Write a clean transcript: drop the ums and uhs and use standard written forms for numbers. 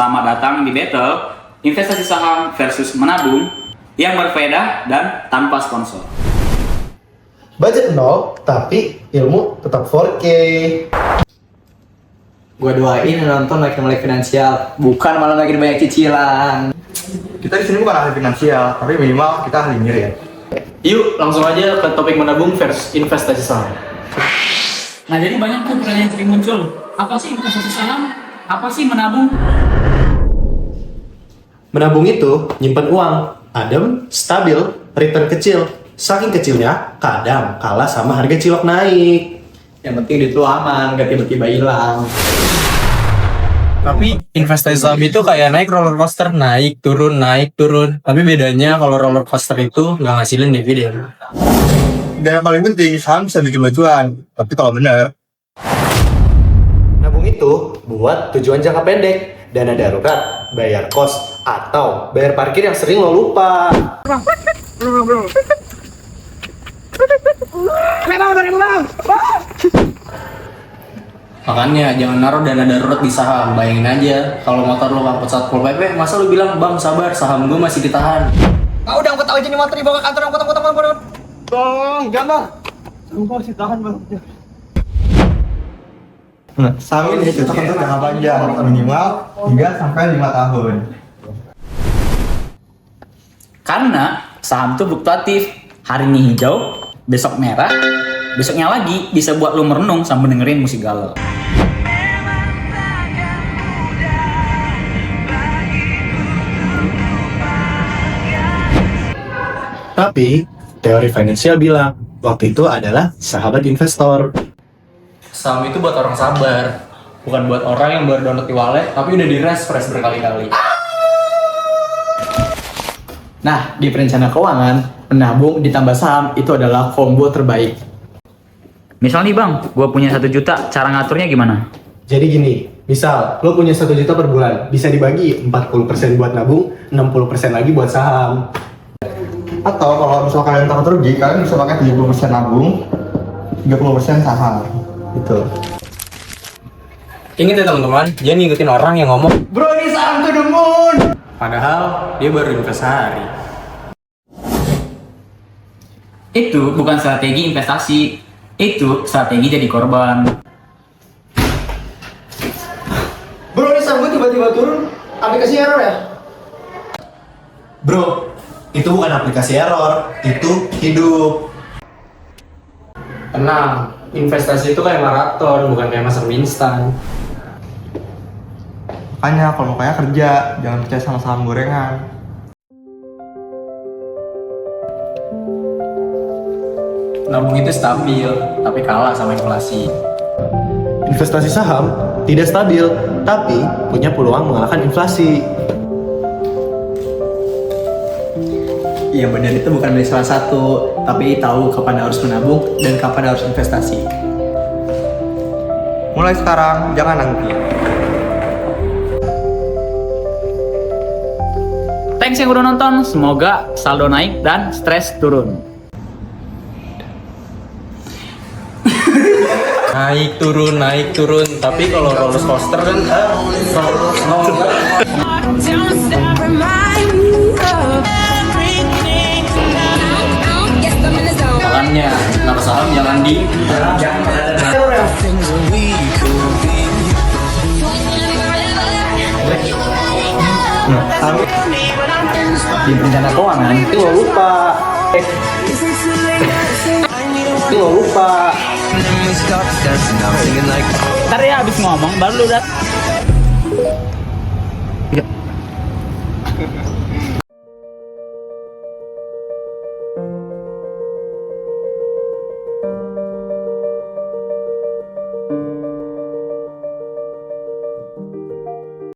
Selamat datang di battle investasi saham versus menabung yang berfaedah dan tanpa sponsor. Budget nol, tapi ilmu tetap 4K. Gua doain nonton melek finansial, bukan malah makin banyak cicilan. Kita di sini bukan ahli finansial, tapi minimal kita ahli nyir ya. Yuk langsung aja ke topik menabung versus investasi saham. Nah, jadi banyak tuh pertanyaan yang muncul. Apa sih investasi saham? Apa sih menabung? Menabung itu nyimpen uang, adem, stabil, return kecil. Saking kecilnya, kadang kalah sama harga cilok naik. Yang penting duit lu aman, gak tiba-tiba hilang. Tapi investasi saham itu kayak naik roller coaster, naik turun. Tapi bedanya kalau roller coaster itu nggak ngasilin dividen. Dan yang paling penting, saham bisa bikin bacuan. Tapi kalau benar, Nabung itu buat tujuan jangka pendek, dana darurat, bayar kos, atau bayar parkir yang sering lo lupa. Makanya jangan naruh dana darurat di saham. Bayangin aja kalau motor lo ngangkut Satpol PP, masa lo bilang, "Bang, sabar, saham gue masih ditahan." Ah udah angkut aja nih motor dibawa ke kantor, angkut. bang, jangan. Gue masih tahan bang. Nah, saham ini cocok untuk jangka panjang, minimal 3 sampai 5 tahun. Karena saham tuh fluktuatif. Hari ini hijau, besok merah, besoknya lagi bisa buat lo merenung sambil dengerin musik galau. Tapi, teori finansial bilang, waktu itu adalah sahabat investor. Saham itu buat orang sabar, bukan buat orang yang baru download di wallet tapi udah di refresh berkali-kali. Nah, di perencana keuangan, menabung ditambah saham itu adalah combo terbaik. Misal nih bang, gue punya 1 juta, cara ngaturnya gimana? Jadi gini, misal lo punya 1 juta per bulan, bisa dibagi 40% buat nabung, 60% lagi buat saham. Atau kalau misalnya kalian takut rugi, kalian bisa pakai 70% nabung, 30% saham. Gitu. Ingat ya teman-teman, jangan ngikutin orang yang ngomong, Bro, ini saham to the moon. padahal dia baru invest sehari. Itu bukan strategi investasi, itu strategi jadi korban. Bro, ini saham gue tiba-tiba turun, aplikasi error ya? Bro, itu bukan aplikasi error, itu hidup. Tenang, investasi itu kayak maraton, bukan kayak masak mie instan. Makanya kalau mau kaya kerja, jangan percaya sama saham gorengan. Nabung itu stabil, tapi kalah sama inflasi. Investasi saham tidak stabil, tapi punya peluang mengalahkan inflasi. Yang benar itu bukan beli salah satu, tapi tahu kapan harus menabung dan kapan harus investasi. Mulai sekarang, jangan nanti. Thanks yang udah nonton, semoga saldo naik dan stres turun. Naik turun, tapi kalau roller coaster kan makanya naruh saham jangan di Di perencana keuangan itu lo lupa. Ntar ya abis ngomong baru lu udah